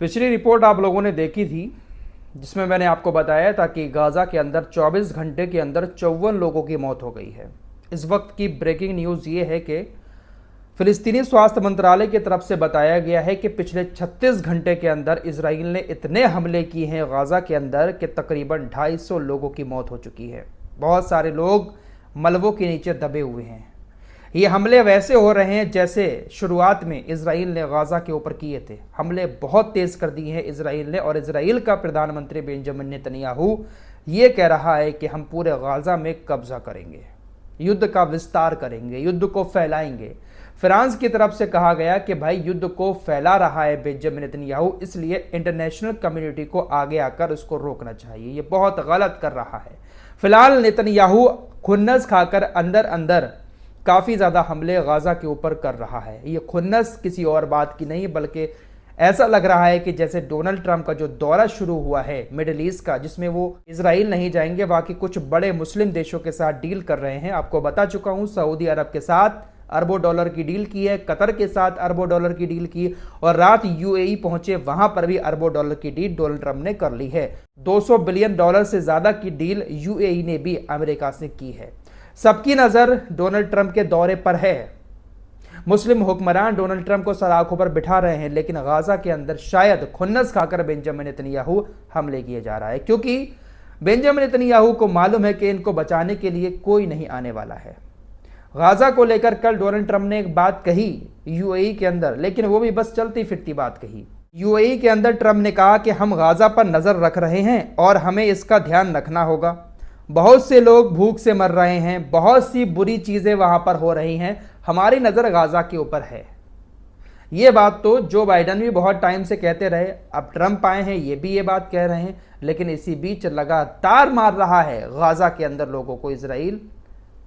पिछली रिपोर्ट आप लोगों ने देखी थी जिसमें मैंने आपको बताया था कि गाज़ा के अंदर 24 घंटे के अंदर 54 लोगों की मौत हो गई है। इस वक्त की ब्रेकिंग न्यूज़ ये है कि फ़िलिस्तीनी स्वास्थ्य मंत्रालय की तरफ से बताया गया है कि पिछले 36 घंटे के अंदर इसराइल ने इतने हमले किए हैं गाज़ा के अंदर कि तकरीबन 250 लोगों की मौत हो चुकी है। बहुत सारे लोग मलबों के नीचे दबे हुए हैं। ये हमले वैसे हो रहे हैं जैसे शुरुआत में इसराइल ने गाज़ा के ऊपर किए थे। हमले बहुत तेज़ कर दिए हैं इसराइल ने, और इसराइल का प्रधानमंत्री बेंजामिन नेतन्याहू ये कह रहा है कि हम पूरे गाज़ा में कब्जा करेंगे, युद्ध का विस्तार करेंगे, युद्ध को फैलाएंगे। फ्रांस की तरफ से कहा गया कि भाई युद्ध को फैला रहा है बेंजामिन नेतन्याहू, इसलिए इंटरनेशनल कम्युनिटी को आगे आकर उसको रोकना चाहिए, ये बहुत गलत कर रहा है। फिलहाल नेतन्याहू खुन्नस खाकर अंदर अंदर काफ़ी ज़्यादा हमले गाज़ा के ऊपर कर रहा है। ये खुन्नस किसी और बात की नहीं, बल्कि ऐसा लग रहा है कि जैसे डोनाल्ड ट्रंप का जो दौरा शुरू हुआ है मिडिल ईस्ट का, जिसमें वो इसराइल नहीं जाएंगे, बाकी कुछ बड़े मुस्लिम देशों के साथ डील कर रहे हैं। आपको बता चुका हूँ, सऊदी अरब के साथ अरबों डॉलर की डील की है, कतर के साथ अरबों डॉलर की डील की, और रात यूएई पहुंचे, वहां पर भी अरबों डॉलर की डील डोनाल्ड ट्रंप ने कर ली है। 200 बिलियन डॉलर से ज़्यादा की डील यूएई ने भी अमेरिका से की है। सबकी नज़र डोनाल्ड ट्रंप के दौरे पर है। मुस्लिम हुक्मरान डोनाल्ड ट्रंप को सलाखों पर बिठा रहे हैं, लेकिन गाज़ा के अंदर शायद खुन्नस खाकर बेंजामिन नेतन्याहू हमले किए जा रहा है, क्योंकि बेंजामिन नेतन्याहू को मालूम है कि इनको बचाने के लिए कोई नहीं आने वाला है। गाज़ा को लेकर कल डोनाल्ड ट्रंप ने एक बात कही यूएई के अंदर, लेकिन वो भी बस चलती फिरती बात कही। यूएई के अंदर ट्रंप ने कहा कि हम गाज़ा पर नज़र रख रहे हैं और हमें इसका ध्यान रखना होगा। बहुत से लोग भूख से मर रहे हैं, बहुत सी बुरी चीज़ें वहाँ पर हो रही हैं, हमारी नज़र गाज़ा के ऊपर है। ये बात तो जो बाइडन भी बहुत टाइम से कहते रहे, अब ट्रंप आए हैं ये भी ये बात कह रहे हैं, लेकिन इसी बीच लगातार मार रहा है गाज़ा के अंदर लोगों को इसराइल।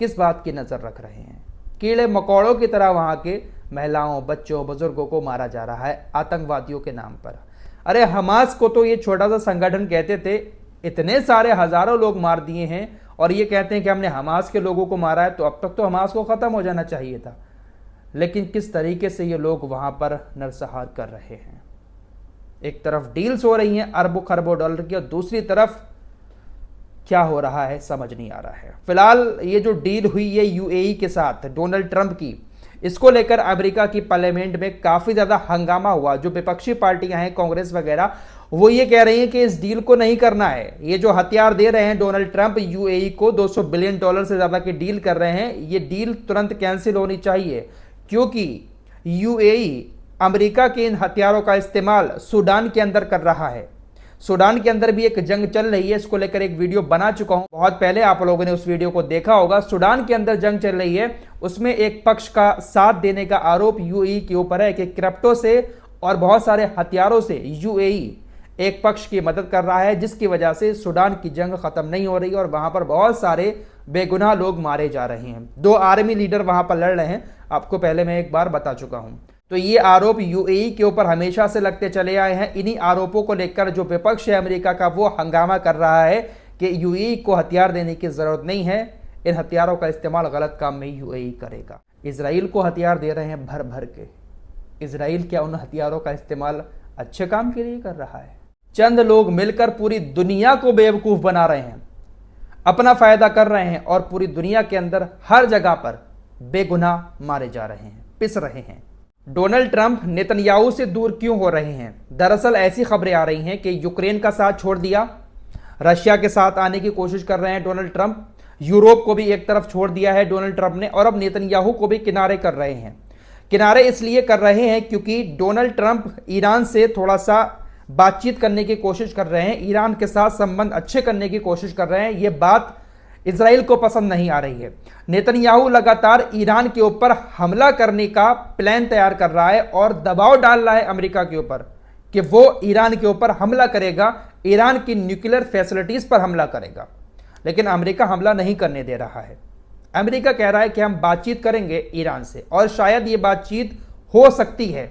किस बात की नज़र रख रहे हैं? कीड़े मकोड़ों की तरह वहाँ के महिलाओं, बच्चों, बुजुर्गों को मारा जा रहा है आतंकवादियों के नाम पर। अरे हमास को तो ये छोटा सा संगठन कहते थे, इतने सारे हजारों लोग मार दिए हैं, और ये कहते हैं कि हमने हमास के लोगों को मारा है, तो अब तक तो हमास को ख़त्म हो जाना चाहिए था। लेकिन किस तरीके से ये लोग वहाँ पर नरसंहार कर रहे हैं। एक तरफ डील्स हो रही हैं अरबों खरबों डॉलर की, और दूसरी तरफ क्या हो रहा है समझ नहीं आ रहा है। फिलहाल ये जो डील हुई है यूएई के साथ डोनाल्ड ट्रंप की, इसको लेकर अमेरिका की पार्लियामेंट में काफ़ी ज़्यादा हंगामा हुआ। जो विपक्षी पार्टियां हैं, कांग्रेस वगैरह, वो ये कह रही हैं कि इस डील को नहीं करना है। ये जो हथियार दे रहे हैं डोनाल्ड ट्रंप यूएई को, 200 बिलियन डॉलर से ज़्यादा की डील कर रहे हैं, ये डील तुरंत कैंसिल होनी चाहिए, क्योंकि यूएई अमेरिका के इन हथियारों का इस्तेमाल सूडान के अंदर कर रहा है। सूडान के अंदर भी एक जंग चल रही है, इसको लेकर एक वीडियो बना चुका हूं, बहुत पहले आप लोगों ने उस वीडियो को देखा होगा। सूडान के अंदर जंग चल रही है, उसमें एक पक्ष का साथ देने का आरोप यूएई के ऊपर है कि क्रिप्टो से और बहुत सारे हथियारों से यूएई एक पक्ष की मदद कर रहा है, जिसकी वजह से सूडान की जंग खत्म नहीं हो रही और वहां पर बहुत सारे बेगुनाह लोग मारे जा रहे हैं। 2 आर्मी लीडर वहां पर लड़ रहे हैं, आपको पहले मैं एक बार बता चुका हूं। तो ये आरोप यूएई के ऊपर हमेशा से लगते चले आए हैं। इन्हीं आरोपों को लेकर जो विपक्ष है अमेरिका का, वो हंगामा कर रहा है कि यूएई को हथियार देने की जरूरत नहीं है, इन हथियारों का इस्तेमाल गलत काम में यूएई करेगा। इसराइल को हथियार दे रहे हैं भर भर के। इसराइल क्या उन हथियारों का इस्तेमाल अच्छे काम के लिए कर रहा है? चंद लोग मिलकर पूरी दुनिया को बेवकूफ बना रहे हैं, अपना फायदा कर रहे हैं, और पूरी दुनिया के अंदर हर जगह पर बेगुनाह मारे जा रहे हैं, पिस रहे हैं। डोनाल्ड ट्रंप नेतन्याहू से दूर क्यों हो रहे हैं? दरअसल ऐसी खबरें आ रही हैं कि यूक्रेन का साथ छोड़ दिया, रशिया के साथ आने की कोशिश कर रहे हैं डोनाल्ड ट्रंप, यूरोप को भी एक तरफ छोड़ दिया है डोनाल्ड ट्रंप ने, और अब नेतन्याहू को भी किनारे कर रहे हैं। किनारे इसलिए कर रहे हैं क्योंकि डोनाल्ड ट्रंप ईरान से थोड़ा सा बातचीत करने की कोशिश कर रहे हैं, ईरान के साथ संबंध अच्छे करने की कोशिश कर रहे हैं। ये बात इजराइल को पसंद नहीं आ रही है। नेतन्याहू लगातार ईरान के ऊपर हमला करने का प्लान तैयार कर रहा है और दबाव डाल रहा है अमेरिका के ऊपर कि वो ईरान के ऊपर हमला करेगा, ईरान की न्यूक्लियर फैसिलिटीज पर हमला करेगा। लेकिन अमेरिका हमला नहीं करने दे रहा है। अमेरिका कह रहा है कि हम बातचीत करेंगे ईरान से, और शायद ये बातचीत हो सकती है।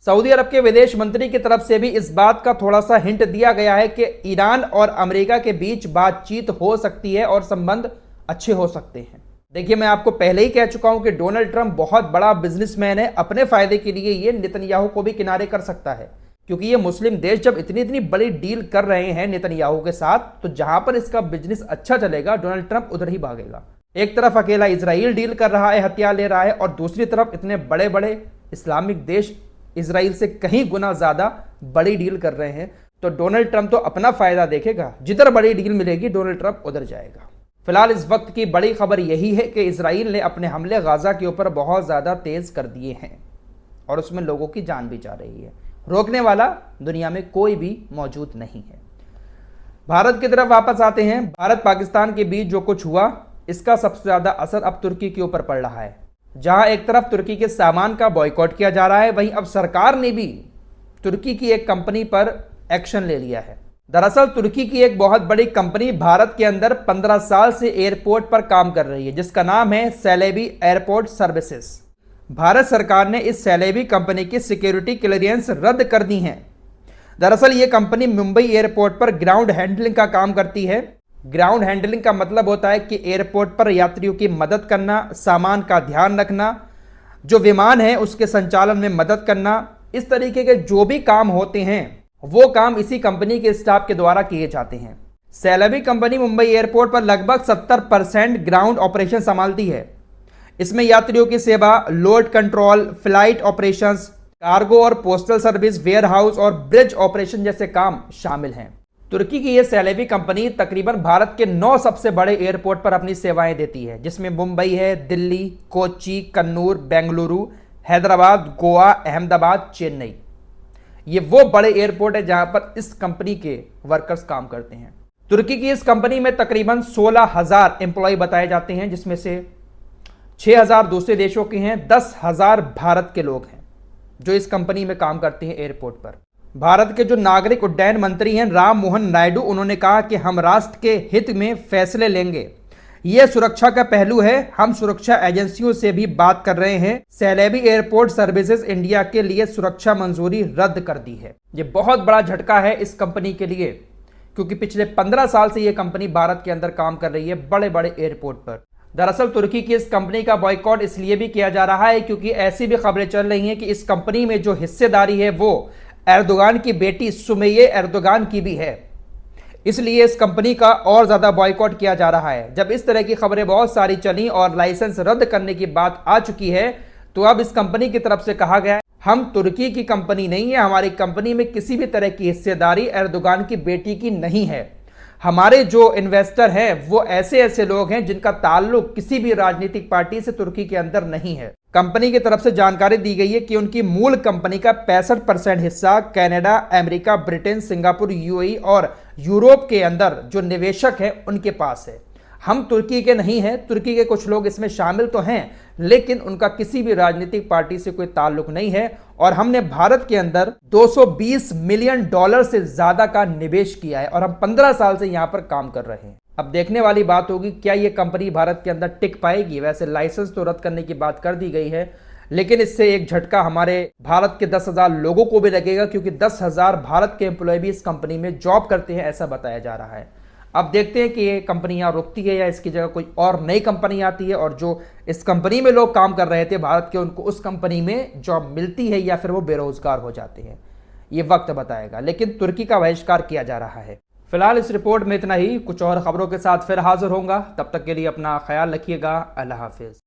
सऊदी अरब के विदेश मंत्री की तरफ से भी इस बात का थोड़ा सा हिंट दिया गया है कि ईरान और अमेरिका के बीच बातचीत हो सकती है और संबंध अच्छे हो सकते हैं। देखिए, मैं आपको पहले ही कह चुका हूं कि डोनाल्ड ट्रंप बहुत बड़ा बिजनेसमैन है, अपने फायदे के लिए ये नेतन्याहू को भी किनारे कर सकता है। क्योंकि ये मुस्लिम देश जब इतनी इतनी बड़ी डील कर रहे हैं नेतन्याहू के साथ, तो जहां पर इसका बिजनेस अच्छा चलेगा डोनाल्ड ट्रंप उधर ही भागेगा। एक तरफ अकेला इजराइल डील कर रहा है, हथियार ले रहा है, और दूसरी तरफ इतने बड़े बड़े इस्लामिक देश इजराइल से कहीं गुना ज्यादा बड़ी डील कर रहे हैं। तो डोनाल्ड ट्रंप तो अपना फायदा देखेगा, जिधर बड़ी डील मिलेगी डोनाल्ड ट्रंप उधर जाएगा। फिलहाल इस वक्त की बड़ी खबर यही है कि इजराइल ने अपने हमले गाजा के ऊपर बहुत ज्यादा तेज कर दिए हैं और उसमें लोगों की जान भी जा रही है। रोकने वाला दुनिया में कोई भी मौजूद नहीं है। भारत की तरफ वापस आते हैं। भारत पाकिस्तान के बीच जो कुछ हुआ, इसका सबसे ज्यादा असर अब तुर्की के ऊपर पड़ रहा है। जहां एक तरफ तुर्की के सामान का बॉयकॉट किया जा रहा है, वहीं अब सरकार ने भी तुर्की की एक कंपनी पर एक्शन ले लिया है। दरअसल तुर्की की एक बहुत बड़ी कंपनी भारत के अंदर 15 साल से एयरपोर्ट पर काम कर रही है, जिसका नाम है सेलेबी एयरपोर्ट सर्विसेज। भारत सरकार ने इस सेलेबी कंपनी की सिक्योरिटी क्लियरेंस रद्द कर दी है। दरअसल ये कंपनी मुंबई एयरपोर्ट पर ग्राउंड हैंडलिंग का काम करती है। ग्राउंड हैंडलिंग का मतलब होता है कि एयरपोर्ट पर यात्रियों की मदद करना, सामान का ध्यान रखना, जो विमान है उसके संचालन में मदद करना, इस तरीके के जो भी काम होते हैं वो काम इसी कंपनी के स्टाफ के द्वारा किए जाते हैं। सेलेबी कंपनी मुंबई एयरपोर्ट पर लगभग 70% ग्राउंड ऑपरेशन संभालती है। इसमें यात्रियों की सेवा, load control, flight operations, cargo और पोस्टल सर्विस, वेयर हाउस और ब्रिज ऑपरेशन जैसे काम शामिल हैं। तुर्की की यह सेलेबी कंपनी तकरीबन भारत के 9 सबसे बड़े एयरपोर्ट पर अपनी सेवाएं देती है, जिसमें मुंबई है, दिल्ली, कोच्चि, कन्नूर, बेंगलुरु, हैदराबाद, गोवा, अहमदाबाद, चेन्नई। ये वो बड़े एयरपोर्ट है जहां पर इस कंपनी के वर्कर्स काम करते हैं। तुर्की की इस कंपनी में तकरीबन 16,000 एम्प्लॉय बताए जाते हैं, जिसमें से 6,000 दूसरे देशों के हैं, 10,000 भारत के लोग हैं जो इस कंपनी में काम करते हैं एयरपोर्ट पर। भारत के जो नागरिक उड्डयन मंत्री हैं राम मोहन नायडू, उन्होंने कहा कि हम राष्ट्र के हित में फैसले लेंगे। यह सुरक्षा का पहलू है, हम सुरक्षा एजेंसियों से भी बात कर रहे हैं। सेलेबी एयरपोर्ट सर्विसेज इंडिया के लिए सुरक्षा मंजूरी रद्द कर दी है। यह बहुत बड़ा झटका है इस कंपनी के लिए, क्योंकि पिछले 15 साल से यह कंपनी भारत के अंदर काम कर रही है बड़े बड़े एयरपोर्ट पर। दरअसल तुर्की की इस कंपनी का बॉयकॉट इसलिए भी किया जा रहा है क्योंकि ऐसी भी खबरें चल रही हैं कि इस कंपनी में जो हिस्सेदारी है वो एर्दोगान की बेटी सुमैये एर्दोगान की भी है। इसलिए इस कंपनी का और ज्यादा बॉयकॉट किया जा रहा है। जब इस तरह की खबरें बहुत सारी चली और लाइसेंस रद्द करने की बात आ चुकी है, तो अब इस कंपनी की तरफ से कहा गया है हम तुर्की की कंपनी नहीं है, हमारी कंपनी में किसी भी तरह की हिस्सेदारी एर्दोगान की बेटी की नहीं है। हमारे जो इन्वेस्टर हैं वो ऐसे ऐसे लोग हैं जिनका ताल्लुक किसी भी राजनीतिक पार्टी से तुर्की के अंदर नहीं है। कंपनी की तरफ से जानकारी दी गई है कि उनकी मूल कंपनी का 65% हिस्सा Canada, America, Britain, Singapore, UAE और यूरोप के अंदर जो निवेशक हैं उनके पास है। हम तुर्की के नहीं हैं, तुर्की के कुछ लोग इसमें शामिल तो हैं, लेकिन उनका किसी भी राजनीतिक पार्टी से कोई ताल्लुक नहीं है। और हमने भारत के अंदर $220 मिलियन से ज्यादा का निवेश किया है और हम 15 साल से यहां पर काम कर रहे हैं। अब देखने वाली बात होगी क्या यह कंपनी भारत के अंदर टिक पाएगी। वैसे लाइसेंस तो रद्द करने की बात कर दी गई है, लेकिन इससे एक झटका हमारे भारत के 10,000 लोगों को भी लगेगा, क्योंकि 10,000 भारत के एम्प्लॉय भी इस कंपनी में जॉब करते हैं, ऐसा बताया जा रहा है। अब देखते हैं कि ये कंपनी यहाँ रुकती है या इसकी जगह कोई और नई कंपनी आती है और जो इस कंपनी में लोग काम कर रहे थे भारत के, उनको उस कंपनी में जॉब मिलती है या फिर वो बेरोजगार हो जाते हैं। ये वक्त बताएगा, लेकिन तुर्की का बहिष्कार किया जा रहा है। फिलहाल इस रिपोर्ट में इतना ही। कुछ और खबरों के साथ फिर हाजिर होऊंगा, तब तक के लिए अपना ख्याल रखिएगा। अल्लाह हाफिज।